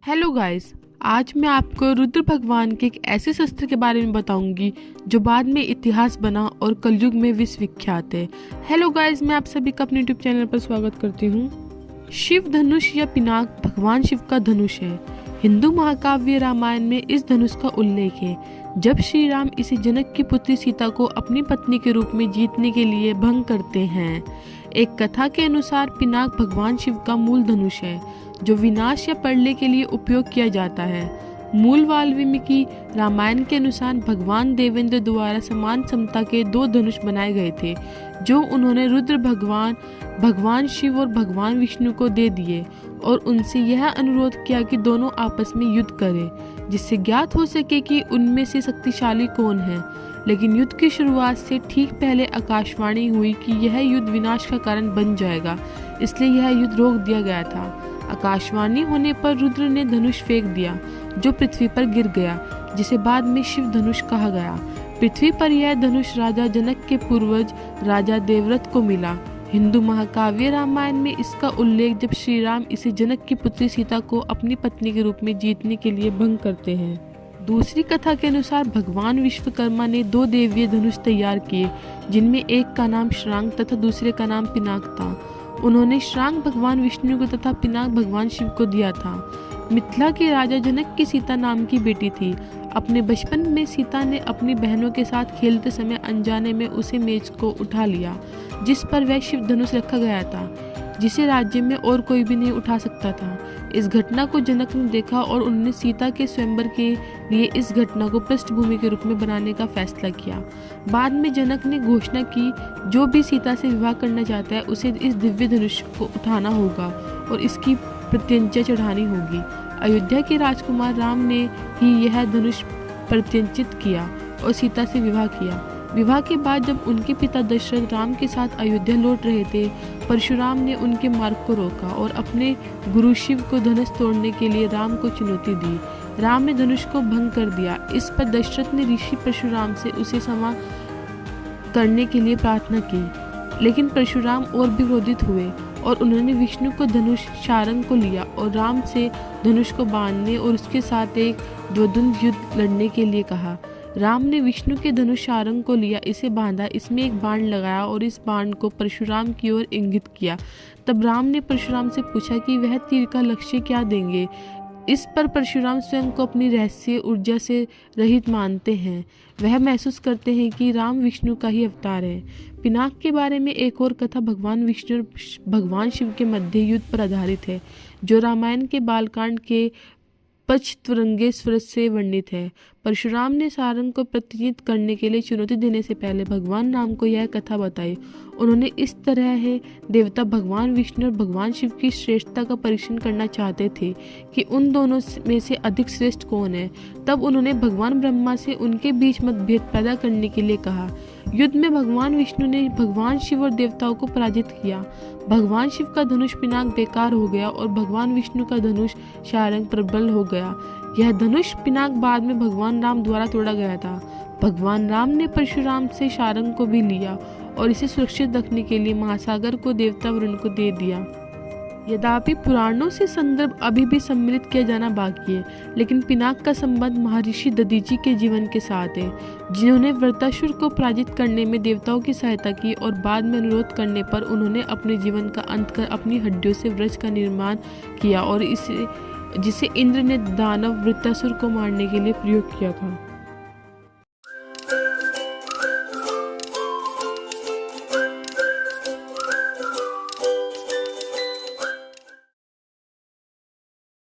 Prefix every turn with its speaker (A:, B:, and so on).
A: Hello guys, आज मैं आपको रुद्र भगवान के एक ऐसे शस्त्र के बारे में बताऊंगी जो बाद में इतिहास बना और कलयुग में विश्वविख्यात है। हेलो गाइस, मैं आप सभी का अपने यूट्यूब चैनल पर स्वागत करती हूँ। शिव धनुष या पिनाक भगवान शिव का धनुष है। हिंदू महाकाव्य रामायण में इस धनुष का उल्लेख है। जब श्री राम इसे जनक की पुत्री सीता को अपनी पत्नी के रूप में जीतने के लिए भंग करते हैं। एक कथा के अनुसार पिनाक भगवान शिव का मूल धनुष है जो विनाश या प्रलय के लिए उपयोग किया जाता है। मूल वाल्मीकि रामायण के अनुसार भगवान देवेंद्र द्वारा समान क्षमता के दो धनुष बनाए गए थे जो उन्होंने रुद्र भगवान शिव और भगवान विष्णु को दे दिए और उनसे यह अनुरोध किया कि दोनों आपस में युद्ध करें जिससे ज्ञात हो सके कि उनमें से शक्तिशाली कौन है। लेकिन युद्ध की शुरुआत से ठीक पहले आकाशवाणी हुई कि यह युद्ध विनाश का कारण बन जाएगा, इसलिए यह युद्ध रोक दिया गया था। आकाशवाणी होने पर रुद्र ने धनुष फेंक दिया जो पृथ्वी पर गिर गया, जिसे बाद में शिव धनुष कहा गया। पृथ्वी पर यह धनुष राजा जनक के पूर्वज राजा देवव्रत को मिला। हिंदू महाकाव्य रामायण में इसका उल्लेख जब श्री राम इसे जनक की पुत्री सीता को अपनी पत्नी के रूप में जीतने के लिए भंग करते हैं। दूसरी कथा के अनुसार भगवान विश्वकर्मा ने दो देवीय धनुष तैयार किए जिनमें एक का नाम श्रांग तथा दूसरे का नाम पिनाक था। उन्होंने श्रांग भगवान विष्णु को तथा पिनाक भगवान शिव को दिया था। मिथिला के राजा जनक की सीता नाम की बेटी थी। अपने बचपन में सीता ने अपनी बहनों के साथ खेलते समय अनजाने में उसे मेज को उठा लिया जिस पर वह शिव धनुष रखा गया था, जिसे राज्य में और कोई भी नहीं उठा सकता था। इस घटना को जनक ने देखा और उन्होंने सीता के स्वयंवर के लिए इस घटना को पृष्ठभूमि के रूप में बनाने का फैसला किया। बाद में जनक ने घोषणा की जो भी सीता से विवाह करना चाहता है उसे इस दिव्य धनुष को उठाना होगा और इसकी प्रत्यंचा चढ़ानी होगी। अयोध्या के राजकुमार राम ने ही यह धनुष प्रत्यंचित किया और सीता से विवाह किया। विवाह के बाद जब उनके पिता दशरथ राम के साथ अयोध्या लौट रहे थे, परशुराम ने उनके मार्ग को रोका और अपने गुरु शिव को धनुष तोड़ने के लिए राम को चुनौती दी। राम ने धनुष को भंग कर दिया। इस पर दशरथ ने ऋषि परशुराम से उसे क्षमा करने के लिए प्रार्थना की, लेकिन परशुराम और भी क्रोधित हुए और उन्होंने विष्णु को धनुष शारंग को लिया और राम से धनुष को बांधने और उसके साथ एक द्वंद्व युद्ध लड़ने के लिए कहा। राम ने विष्णु के धनुष शारंग को लिया, इसे बांधा, इसमें एक बाण लगाया और इस बाण को परशुराम की ओर इंगित किया। तब राम ने परशुराम से पूछा कि वह तीर का लक्ष्य क्या देंगे। इस पर परशुराम स्वयं को अपनी रहस्य ऊर्जा से रहित मानते हैं। वह महसूस करते हैं कि राम विष्णु का ही अवतार है। पिनाक के बारे में एक और कथा भगवान विष्णु और भगवान शिव के मध्य युद्ध पर आधारित है जो रामायण के बालकांड के पंचतुरंगे स्वर से वर्णित है। परशुराम ने सारंग को प्रतिनिधित्व करने के लिए चुनौती देने से पहले भगवान राम को यह कथा बताई। उन्होंने इस तरह है देवता भगवान विष्णु और भगवान शिव की श्रेष्ठता का परीक्षण करना चाहते थे कि उन दोनों में से अधिक श्रेष्ठ कौन है। तब उन्होंने भगवान ब्रह्मा से उनके बीच मतभेद पैदा करने के लिए कहा। युद्ध में भगवान विष्णु ने भगवान शिव और देवताओं को पराजित किया। भगवान शिव का धनुष पिनाक बेकार हो गया और भगवान विष्णु का धनुष शारंग प्रबल हो गया। यह धनुष पिनाक बाद में भगवान राम द्वारा तोड़ा गया था। भगवान राम ने परशुराम से शारंग को भी लिया और इसे सुरक्षित रखने के लिए महासागर को देवता वरुण को दे दिया। यद्यपि पुराणों से संदर्भ अभी भी सम्मिलित किया जाना बाकी है, लेकिन पिनाक का संबंध महर्षि दधीचि के जीवन के साथ है, जिन्होंने वृत्रासुर को पराजित करने में देवताओं की सहायता की और बाद में अनुरोध करने पर उन्होंने अपने जीवन का अंत कर अपनी हड्डियों से वृक्ष का निर्माण किया और जिसे इंद्र ने दानव वृत्रासुर को मारने के लिए प्रयोग किया था।